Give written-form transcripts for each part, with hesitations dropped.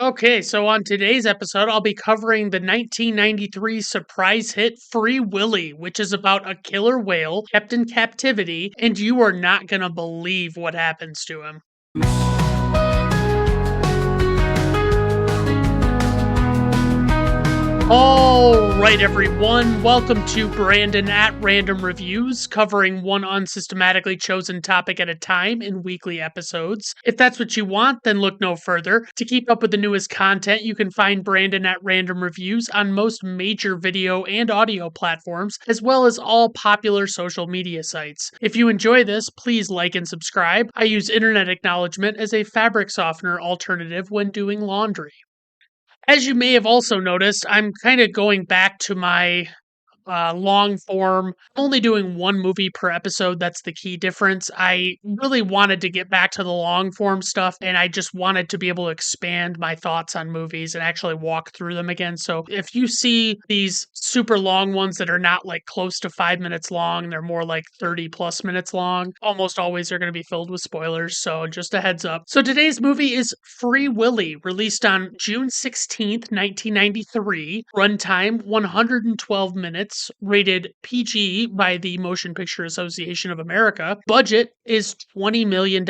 Okay, so on today's episode, I'll be covering the 1993 surprise hit Free Willy, which is about a killer whale kept in captivity, and you are not going to believe what happens to him. All right, everyone. Welcome to Brandon at Random Reviews, covering one unsystematically chosen topic at a time in weekly episodes. If that's what you want, then look no further. To keep up with the newest content, you can find Brandon at Random Reviews on most major video and audio platforms, as well as all popular social media sites. If you enjoy this, please like and subscribe. I use internet acknowledgement as a fabric softener alternative when doing laundry. As you may have also noticed, I'm kind of going back to my long form. I'm only doing one movie per episode. That's the key difference. I really wanted to get back to the long form stuff, and I just wanted to be able to expand my thoughts on movies and actually walk through them again. So if you see these super long ones that are not like close to 5 minutes long, they're more like 30 plus minutes long, almost always are going to be filled with spoilers. So just a heads up. So today's movie is Free Willy, released on June 16th, 1993. Runtime 112 minutes, rated PG by the Motion Picture Association of America. Budget is $20 million,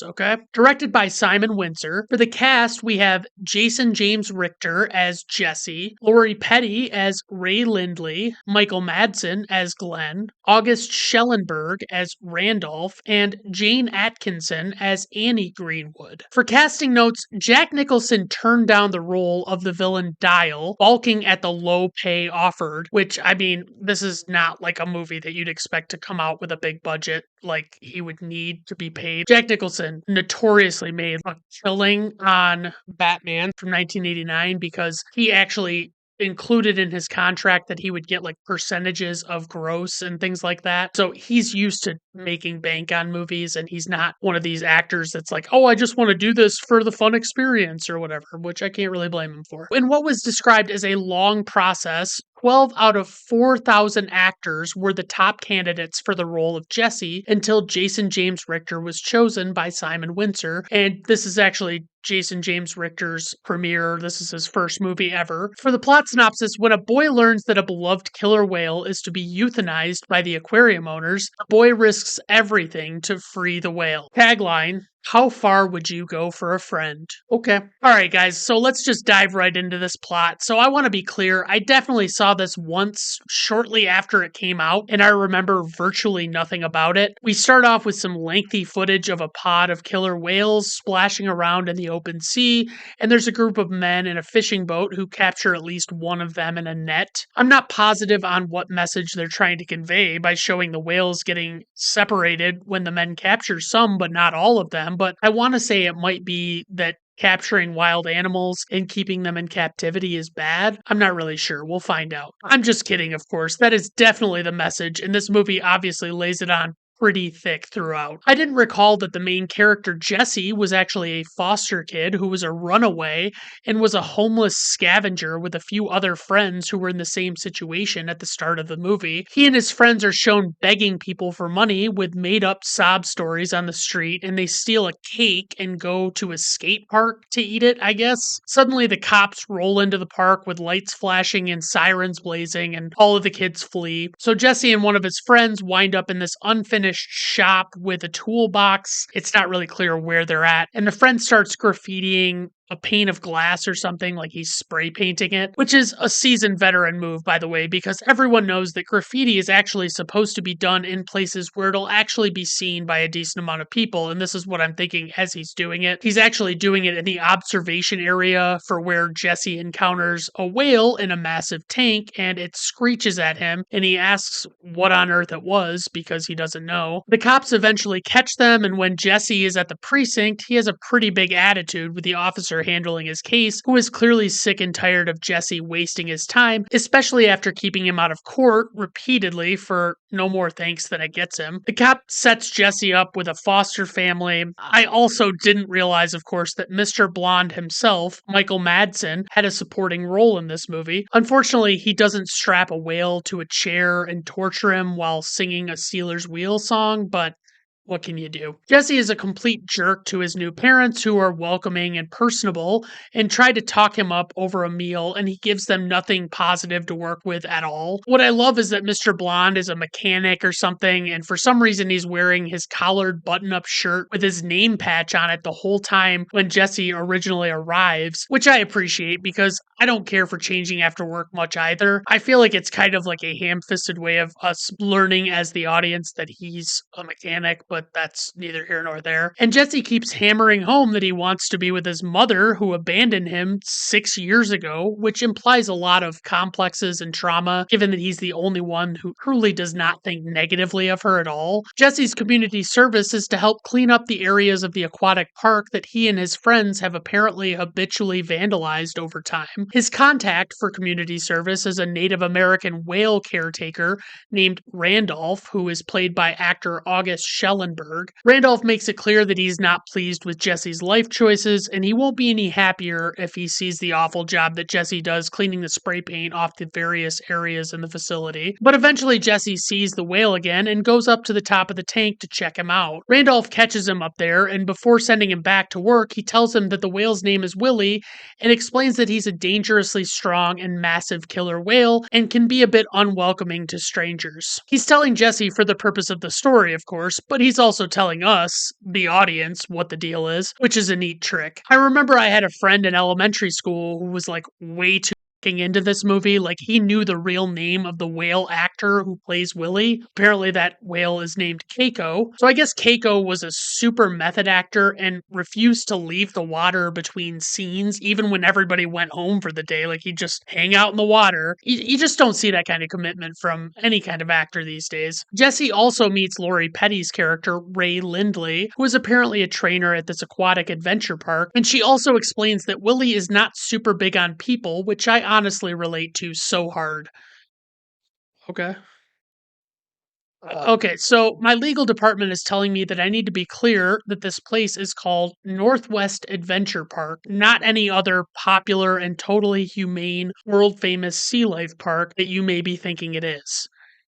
okay? Directed by Simon Windsor. For the cast, we have Jason James Richter as Jesse, Lori Petty as Ray Lindley, Michael Madsen as Glenn, August Schellenberg as Randolph, and Jane Atkinson as Annie Greenwood. For casting notes, Jack Nicholson turned down the role of the villain Dial, balking at the low pay offered, which, I mean, this is not like a movie that you'd expect to come out with a big budget like he would need to be paid. Jack Nicholson notoriously made a killing on Batman from 1989 because he actually included in his contract that he would get like percentages of gross and things like that. So he's used to making bank on movies, and he's not one of these actors that's like, oh, I just want to do this for the fun experience or whatever, which I can't really blame him for. In what was described as a long process, 12 out of 4,000 actors were the top candidates for the role of Jesse until Jason James Richter was chosen by Simon Windsor. And this is actually Jason James Richter's premiere. This is his first movie ever. For the plot synopsis, when a boy learns that a beloved killer whale is to be euthanized by the aquarium owners, the boy risks everything to free the whale. Tagline: how far would you go for a friend? Okay. All right, guys. So let's just dive right into this plot. So I want to be clear. I definitely saw this once shortly after it came out, and I remember virtually nothing about it. We start off with some lengthy footage of a pod of killer whales splashing around in the open sea, and there's a group of men in a fishing boat who capture at least one of them in a net. I'm not positive on what message they're trying to convey by showing the whales getting separated when the men capture some, but not all of them. But I want to say it might be that capturing wild animals and keeping them in captivity is bad. I'm not really sure. We'll find out. I'm just kidding, of course. That is definitely the message, and this movie obviously lays it on pretty thick throughout. I didn't recall that the main character, Jesse, was actually a foster kid who was a runaway and was a homeless scavenger with a few other friends who were in the same situation at the start of the movie. He and his friends are shown begging people for money with made up sob stories on the street, and they steal a cake and go to a skate park to eat it, I guess. Suddenly, the cops roll into the park with lights flashing and sirens blazing, and all of the kids flee. So Jesse and one of his friends wind up in this unfinished shop with a toolbox. It's not really clear where they're at. And the friend starts graffitiing a pane of glass or something, like he's spray painting it, which is a seasoned veteran move, by the way, because everyone knows that graffiti is actually supposed to be done in places where it'll actually be seen by a decent amount of people. And this is what I'm thinking as he's doing it. He's actually doing it in the observation area for where Jesse encounters a whale in a massive tank, and it screeches at him, and he asks what on earth it was because he doesn't know. The cops eventually catch them, and when Jesse is at the precinct, he has a pretty big attitude with the officer handling his case, who is clearly sick and tired of Jesse wasting his time, especially after keeping him out of court repeatedly for no more thanks than it gets him. The cop sets Jesse up with a foster family. I also didn't realize, of course, that Mr. Blonde himself, Michael Madsen, had a supporting role in this movie. Unfortunately, he doesn't strap a whale to a chair and torture him while singing a Steelers Wheel song, but What can you do? Jesse is a complete jerk to his new parents who are welcoming and personable and try to talk him up over a meal, and he gives them nothing positive to work with at all. What I love is that Mr. Blonde is a mechanic or something, and for some reason he's wearing his collared button up shirt with his name patch on it the whole time when Jesse originally arrives, which I appreciate because I don't care for changing after work much either. I feel like it's kind of like a ham fisted way of us learning as the audience that he's a mechanic, but that's neither here nor there. And Jesse keeps hammering home that he wants to be with his mother, who abandoned him 6 years ago, which implies a lot of complexes and trauma, given that he's the only one who truly does not think negatively of her at all. Jesse's community service is to help clean up the areas of the aquatic park that he and his friends have apparently habitually vandalized over time. His contact for community service is a Native American whale caretaker named Randolph, who is played by actor August Schellenberg. Randolph makes it clear that he's not pleased with Jesse's life choices, and he won't be any happier if he sees the awful job that Jesse does cleaning the spray paint off the various areas in the facility. But eventually, Jesse sees the whale again and goes up to the top of the tank to check him out. Randolph catches him up there, and before sending him back to work, he tells him that the whale's name is Willie and explains that he's a dangerously strong and massive killer whale and can be a bit unwelcoming to strangers. He's telling Jesse for the purpose of the story, of course, but he's also telling us, the audience, what the deal is, which is a neat trick. I remember I had a friend in elementary school who was like way too into this movie. Like, he knew the real name of the whale actor who plays Willie. Apparently that whale is named Keiko. So I guess Keiko was a super method actor and refused to leave the water between scenes even when everybody went home for the day. Like, he'd just hang out in the water. You just don't see that kind of commitment from any kind of actor these days. Jesse also meets Lori Petty's character, Ray Lindley, who is apparently a trainer at this aquatic adventure park, and she also explains that Willie is not super big on people, which I honestly relate to so hard. Okay. Okay, so my legal department is telling me that I need to be clear that this place is called Northwest Adventure Park, not any other popular and totally humane, world famous sea life park that you may be thinking it is.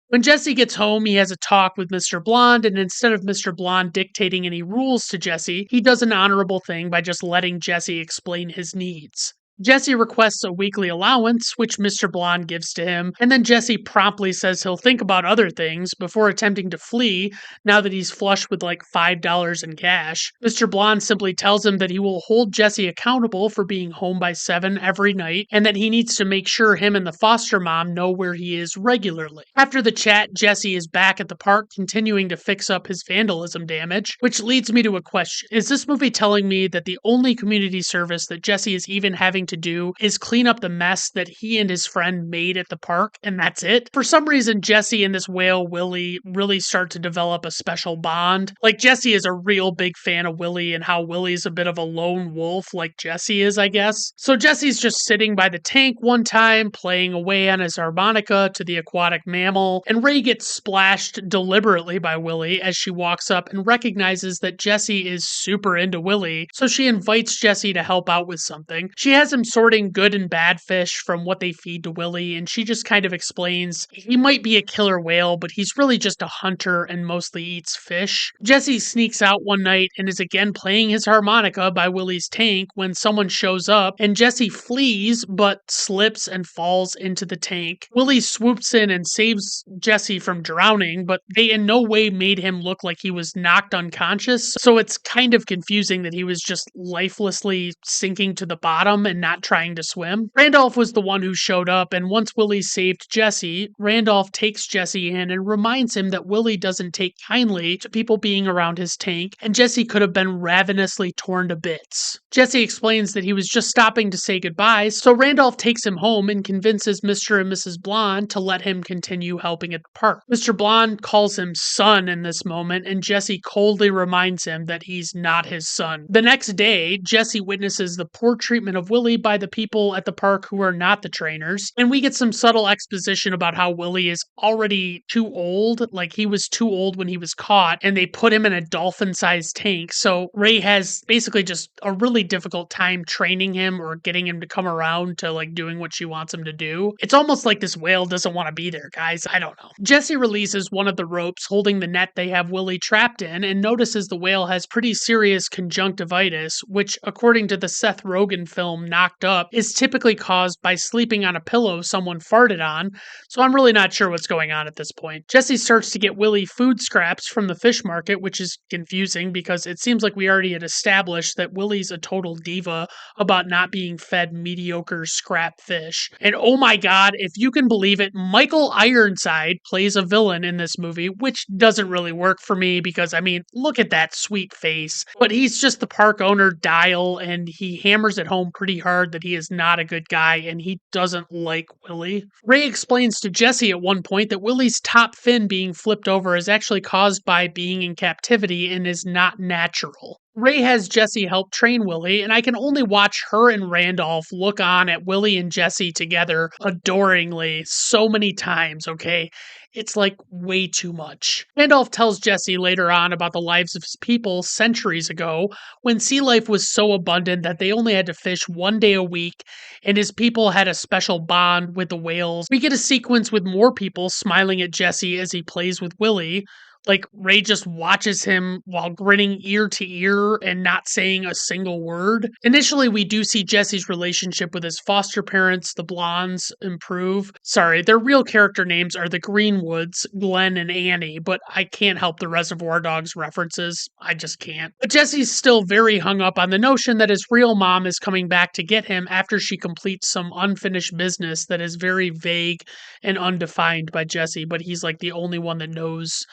When Jesse gets home, he has a talk with Mr. Blonde, and instead of Mr. Blonde dictating any rules to Jesse, he does an honorable thing by just letting Jesse explain his needs. Jesse requests a weekly allowance, which Mr. Blonde gives to him, and then Jesse promptly says he'll think about other things before attempting to flee now that he's flush with like $5 in cash. Mr. Blonde simply tells him that he will hold Jesse accountable for being home by 7 every night, and that he needs to make sure him and the foster mom know where he is regularly. After the chat, Jesse is back at the park continuing to fix up his vandalism damage, which leads me to a question. Is this movie telling me that the only community service that Jesse is even having to do is clean up the mess that he and his friend made at the park, and that's it? For some reason, Jesse and this whale, Willie, really start to develop a special bond. Like, Jesse is a real big fan of Willie and how Willie's a bit of a lone wolf like Jesse is, I guess. So Jesse's just sitting by the tank one time, playing away on his harmonica to the aquatic mammal, and Ray gets splashed deliberately by Willie as she walks up and recognizes that Jesse is super into Willie, so she invites Jesse to help out with something. She has him sorting good and bad fish from what they feed to Willie, and she just kind of explains he might be a killer whale, but he's really just a hunter and mostly eats fish. Jesse sneaks out one night and is again playing his harmonica by Willie's tank when someone shows up, and Jesse flees but slips and falls into the tank. Willie swoops in and saves Jesse from drowning, but they in no way made him look like he was knocked unconscious, so it's kind of confusing that he was just lifelessly sinking to the bottom and not trying to swim. Randolph was the one who showed up, and once Willie saved Jesse, Randolph takes Jesse in and reminds him that Willie doesn't take kindly to people being around his tank, and Jesse could have been ravenously torn to bits. Jesse explains that he was just stopping to say goodbye, so Randolph takes him home and convinces Mr. and Mrs. Blonde to let him continue helping at the park. Mr. Blonde calls him son in this moment, and Jesse coldly reminds him that he's not his son. The next day, Jesse witnesses the poor treatment of Willie by the people at the park who are not the trainers. And we get some subtle exposition about how Willie is already too old. Like he was too old when he was caught, and they put him in a dolphin sized tank. So Ray has basically just a really difficult time training him or getting him to come around to like doing what she wants him to do. It's almost like this whale doesn't want to be there, guys. I don't know. Jesse releases one of the ropes holding the net they have Willie trapped in and notices the whale has pretty serious conjunctivitis, which, according to the Seth Rogen film Knocked Up, is typically caused by sleeping on a pillow someone farted on. So I'm really not sure what's going on at this point. Jesse starts to get Willie food scraps from the fish market, which is confusing because it seems like we already had established that Willie's a total diva about not being fed mediocre scrap fish. And oh my god, if you can believe it, Michael Ironside plays a villain in this movie, which doesn't really work for me because, I mean, look at that sweet face. But he's just the park owner, Dial, and he hammers it home pretty hard that he is not a good guy and he doesn't like Willie. Ray explains to Jesse at one point that Willie's top fin being flipped over is actually caused by being in captivity and is not natural. Ray has Jesse help train Willie, and I can only watch her and Randolph look on at Willie and Jesse together adoringly so many times, okay? It's like way too much. Randolph tells Jesse later on about the lives of his people centuries ago when sea life was so abundant that they only had to fish 1 day a week, and his people had a special bond with the whales. We get a sequence with more people smiling at Jesse as he plays with Willie. Like Ray just watches him while grinning ear to ear and not saying a single word. Initially, we do see Jesse's relationship with his foster parents, the Blondes, improve. Sorry, their real character names are the Greenwoods, Glenn and Annie, but I can't help the Reservoir Dogs references. I just can't. But Jesse's still very hung up on the notion that his real mom is coming back to get him after she completes some unfinished business that is very vague and undefined by Jesse, but he's like the only one that knows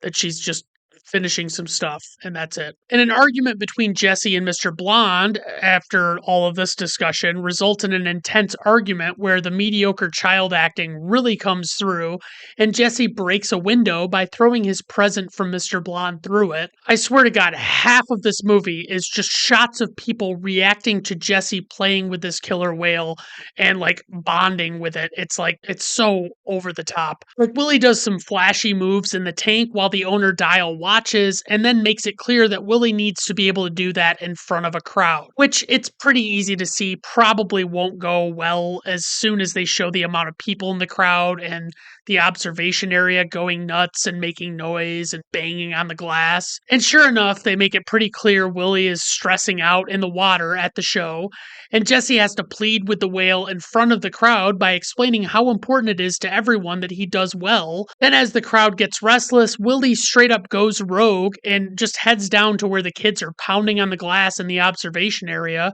that she's just finishing some stuff, and that's it. And an argument between Jesse and Mr. Blonde after all of this discussion results in an intense argument where the mediocre child acting really comes through, and Jesse breaks a window by throwing his present from Mr. Blonde through it. I swear to God, half of this movie is just shots of people reacting to Jesse playing with this killer whale and like bonding with it. It's like, it's so over the top. Like Willie does some flashy moves in the tank while the owner Dial watches, and then makes it clear that Willie needs to be able to do that in front of a crowd, which it's pretty easy to see probably won't go well as soon as they show the amount of people in the crowd and the observation area going nuts and making noise and banging on the glass. And sure enough, they make it pretty clear Willie is stressing out in the water at the show, and Jesse has to plead with the whale in front of the crowd by explaining how important it is to everyone that he does well. Then as the crowd gets restless, Willie straight up goes rogue and just heads down to where the kids are pounding on the glass in the observation area.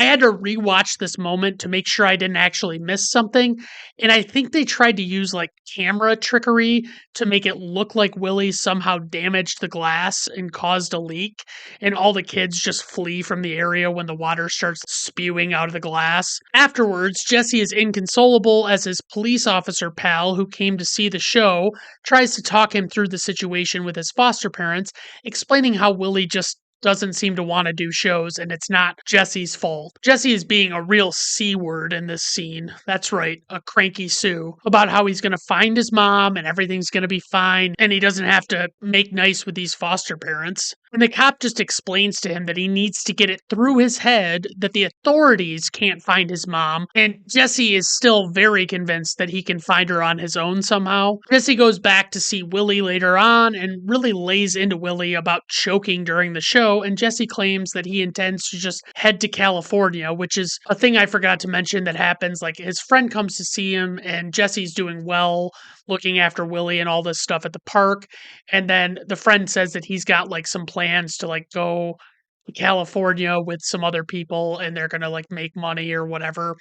I had to rewatch this moment to make sure I didn't actually miss something. And I think they tried to use like camera trickery to make it look like Willie somehow damaged the glass and caused a leak. And all the kids just flee from the area when the water starts spewing out of the glass. Afterwards, Jesse is inconsolable as his police officer pal, who came to see the show, tries to talk him through the situation with his foster parents, explaining how Willie just doesn't seem to want to do shows, and it's not Jesse's fault. Jesse is being a real C word in this scene. That's right, a cranky Sue. About how he's going to find his mom and everything's going to be fine, and he doesn't have to make nice with these foster parents. And the cop just explains to him that he needs to get it through his head that the authorities can't find his mom, and Jesse is still very convinced that he can find her on his own somehow. Jesse goes back to see Willie later on and really lays into Willie about choking during the show, and Jesse claims that he intends to just head to California, which is a thing I forgot to mention that happens. Like his friend comes to see him, and Jesse's doing well, looking after Willie and all this stuff at the park. And then the friend says that he's got like some plans to like go to California with some other people and they're going to like make money or whatever.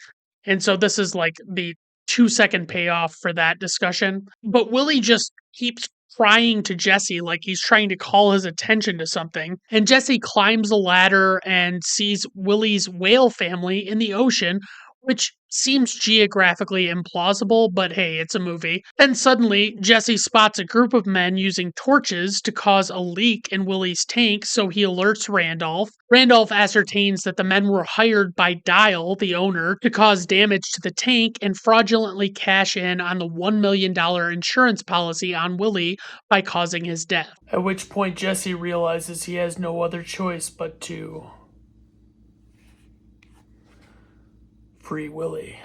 And so this is like the 2-second payoff for that discussion. But Willie just keeps crying to Jesse like he's trying to call his attention to something. And Jesse climbs a ladder and sees Willie's whale family in the ocean which seems geographically implausible, but hey, it's a movie. Then suddenly, Jesse spots a group of men using torches to cause a leak in Willie's tank, so he alerts Randolph. Randolph ascertains that the men were hired by Dial, the owner, to cause damage to the tank and fraudulently cash in on the $1 million insurance policy on Willie by causing his death. At which point, Jesse realizes he has no other choice but to free Willie.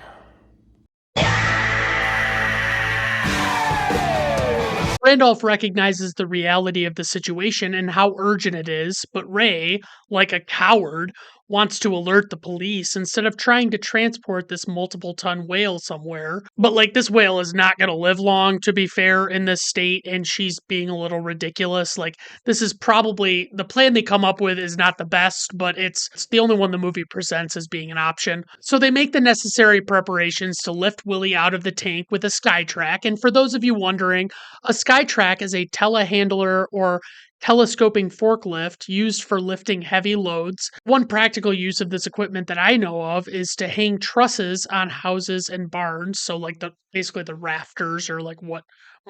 Randolph recognizes the reality of the situation and how urgent it is, but Ray, like a coward, wants to alert the police instead of trying to transport this multiple ton whale somewhere. But like this whale is not going to live long, to be fair, in this state, and she's being a little ridiculous. Like, this is probably the plan they come up with is not the best, but it's the only one the movie presents as being an option. So they make the necessary preparations to lift Willie out of the tank with a Skytrack. And for those of you wondering, a Skytrack is a telehandler or telescoping forklift used for lifting heavy loads. One practical use of this equipment that I know of is to hang trusses on houses and barns. So like the basically the rafters or like what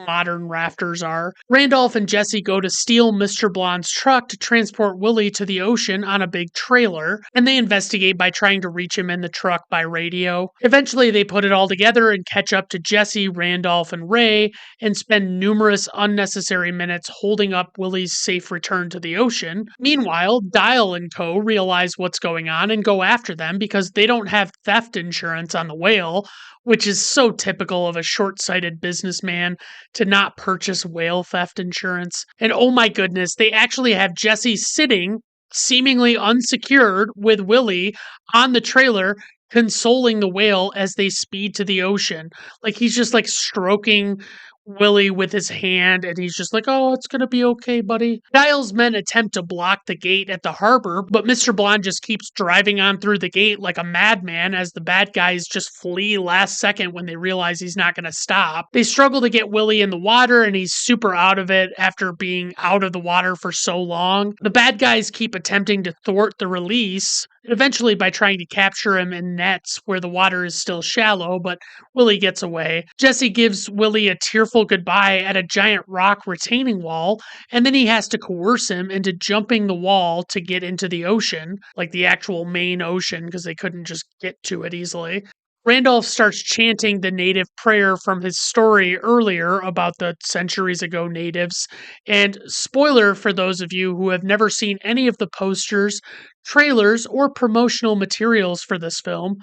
modern rafters are. Randolph and Jesse go to steal Mr. Blonde's truck to transport Willie to the ocean on a big trailer, and they investigate by trying to reach him in the truck by radio. Eventually, they put it all together and catch up to Jesse, Randolph, and Ray, and spend numerous unnecessary minutes holding up Willie's safe return to the ocean. Meanwhile, Dial and Co. realize what's going on and go after them because they don't have theft insurance on the whale, which is so typical of a short sighted businessman to not purchase whale theft insurance. And oh my goodness, they actually have Jesse sitting, seemingly unsecured, with Willie on the trailer, consoling the whale as they speed to the ocean. Like he's just like stroking Willie with his hand, and he's just like, "Oh, it's gonna be okay, buddy." Giles' men attempt to block the gate at the harbor, but Mr. Blonde just keeps driving on through the gate like a madman as the bad guys just flee last second when they realize he's not gonna stop. They struggle to get Willie in the water, and he's super out of it after being out of the water for so long. The bad guys keep attempting to thwart the release, eventually by trying to capture him in nets where the water is still shallow, but Willie gets away. Jesse gives Willie a tearful goodbye at a giant rock retaining wall, and then he has to coerce him into jumping the wall to get into the ocean, like the actual main ocean, because they couldn't just get to it easily. Randolph starts chanting the native prayer from his story earlier about the centuries ago natives. And spoiler for those of you who have never seen any of the posters, trailers, or promotional materials for this film,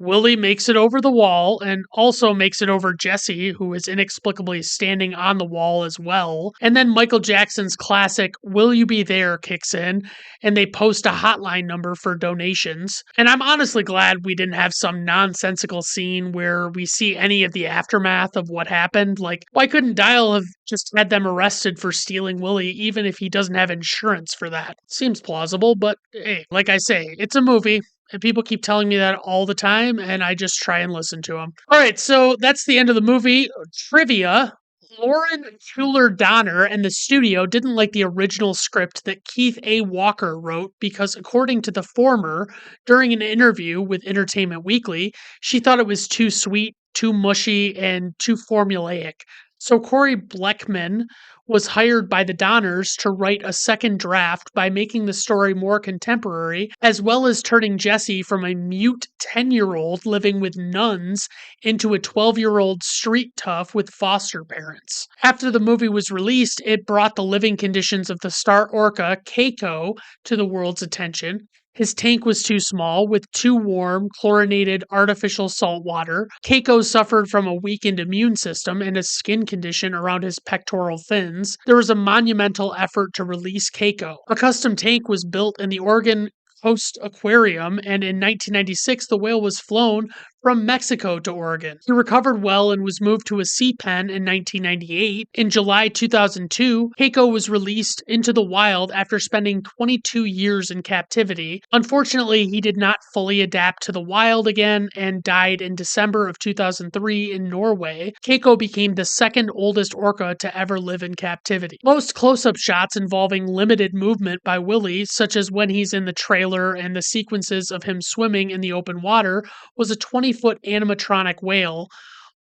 Willie makes it over the wall and also makes it over Jesse, who is inexplicably standing on the wall as well. And then Michael Jackson's classic Will You Be There kicks in, and they post a hotline number for donations. And I'm honestly glad we didn't have some nonsensical scene where we see any of the aftermath of what happened. Like, why couldn't Dial have just had them arrested for stealing Willie, even if he doesn't have insurance for that? Seems plausible, but hey, like I say, it's a movie. And people keep telling me that all the time, and I just try and listen to them. All right, so that's the end of the movie. Trivia. Lauren Schuler Donner and the studio didn't like the original script that Keith A. Walker wrote because, according to the former, during an interview with Entertainment Weekly, she thought it was too sweet, too mushy, and too formulaic. So Corey Bleckman was hired by the Donners to write a second draft by making the story more contemporary, as well as turning Jesse from a mute 10-year-old living with nuns into a 12-year-old street tough with foster parents. After the movie was released, it brought the living conditions of the star orca, Keiko, to the world's attention. His tank was too small, with too warm, chlorinated artificial salt water. Keiko suffered from a weakened immune system and a skin condition around his pectoral fins. There was a monumental effort to release Keiko. A custom tank was built in the Oregon Coast Aquarium, and in 1996, the whale was flown from Mexico to Oregon. He recovered well and was moved to a sea pen in 1998. In July 2002, Keiko was released into the wild after spending 22 years in captivity. Unfortunately, he did not fully adapt to the wild again and died in December of 2003 in Norway. Keiko became the second oldest orca to ever live in captivity. Most close-up shots involving limited movement by Willie, such as when he's in the trailer and the sequences of him swimming in the open water, was a 20-foot animatronic whale.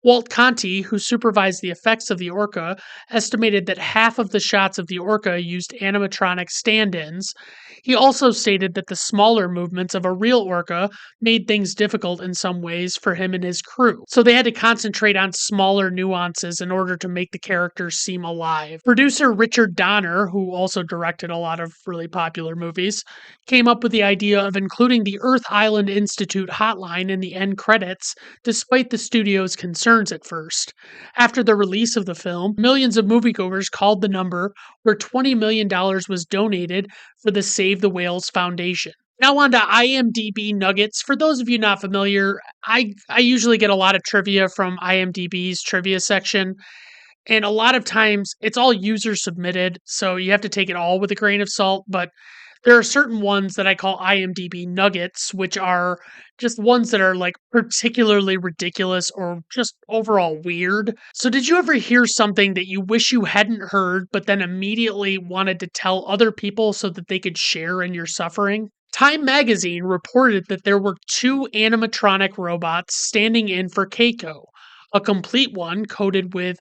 Walt Conti, who supervised the effects of the orca, estimated that half of the shots of the orca used animatronic stand ins. He also stated that the smaller movements of a real orca made things difficult in some ways for him and his crew, so they had to concentrate on smaller nuances in order to make the characters seem alive. Producer Richard Donner, who also directed a lot of really popular movies, came up with the idea of including the Earth Island Institute hotline in the end credits, despite the studio's concerns at first. After the release of the film, millions of moviegoers called the number, where $20 million was donated for the Save the Whales Foundation. Now on to IMDb nuggets. For those of you not familiar, I usually get a lot of trivia from IMDb's trivia section, and a lot of times it's all user submitted, so you have to take it all with a grain of salt, but there are certain ones that I call IMDb nuggets, which are just ones that are like particularly ridiculous or just overall weird. So, did you ever hear something that you wish you hadn't heard, but then immediately wanted to tell other people so that they could share in your suffering? Time magazine reported that there were two animatronic robots standing in for Keiko, a complete one coated with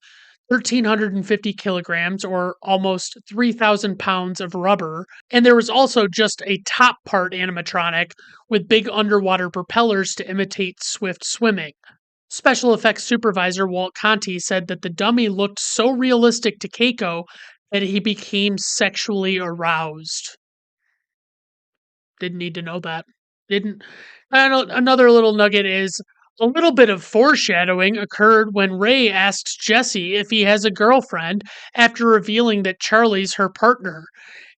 1,350 kilograms or almost 3,000 pounds of rubber. And there was also just a top part animatronic with big underwater propellers to imitate swift swimming. Special effects supervisor Walt Conti said that the dummy looked so realistic to Keiko that he became sexually aroused. Didn't need to know that. Didn't. And another little nugget is a little bit of foreshadowing occurred when Ray asks Jesse if he has a girlfriend after revealing that Charlie's her partner.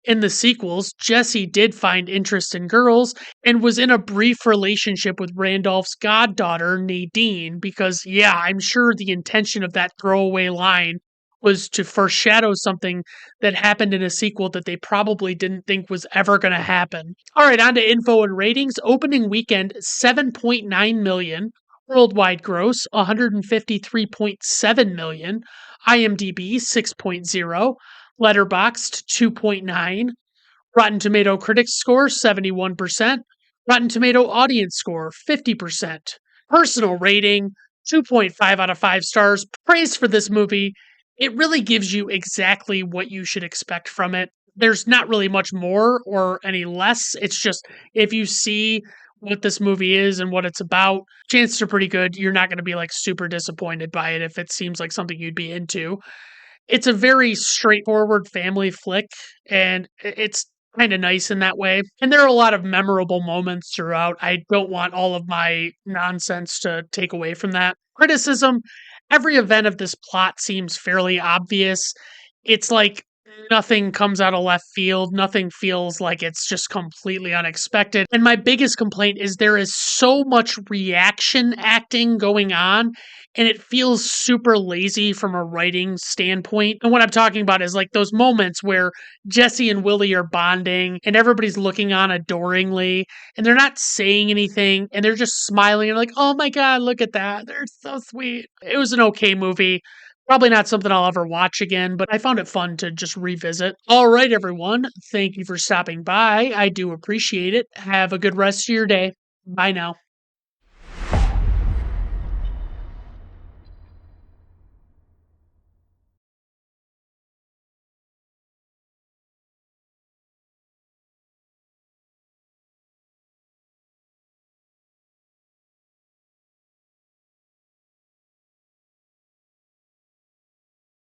In the sequels, Jesse did find interest in girls and was in a brief relationship with Randolph's goddaughter, Nadine, because, yeah, I'm sure the intention of that throwaway line was to foreshadow something that happened in a sequel that they probably didn't think was ever going to happen. All right, on to info and ratings. Opening weekend 7.9 million, worldwide gross 153.7 million, IMDb 6.0, Letterboxd 2.9, Rotten Tomato critics score 71%, Rotten Tomato audience score 50%. Personal rating 2.5 out of 5 stars. Praise for this movie. It really gives you exactly what you should expect from it. There's not really much more or any less. It's just if you see what this movie is and what it's about, chances are pretty good you're not going to be like super disappointed by it if it seems like something you'd be into. It's a very straightforward family flick, and it's kinda nice in that way, and there are a lot of memorable moments throughout. I don't want all of my nonsense to take away from that. Criticism: every event of this plot seems fairly obvious. It's like nothing comes out of left field, nothing feels like it's just completely unexpected, and my biggest complaint is there is so much reaction acting going on, and it feels super lazy from a writing standpoint. And what I'm talking about is like those moments where Jesse and Willie are bonding and everybody's looking on adoringly and they're not saying anything and they're just smiling and like, oh my God, look at that. They're so sweet. It was an okay movie. Probably not something I'll ever watch again, but I found it fun to just revisit. All right, everyone. Thank you for stopping by. I do appreciate it. Have a good rest of your day. Bye now.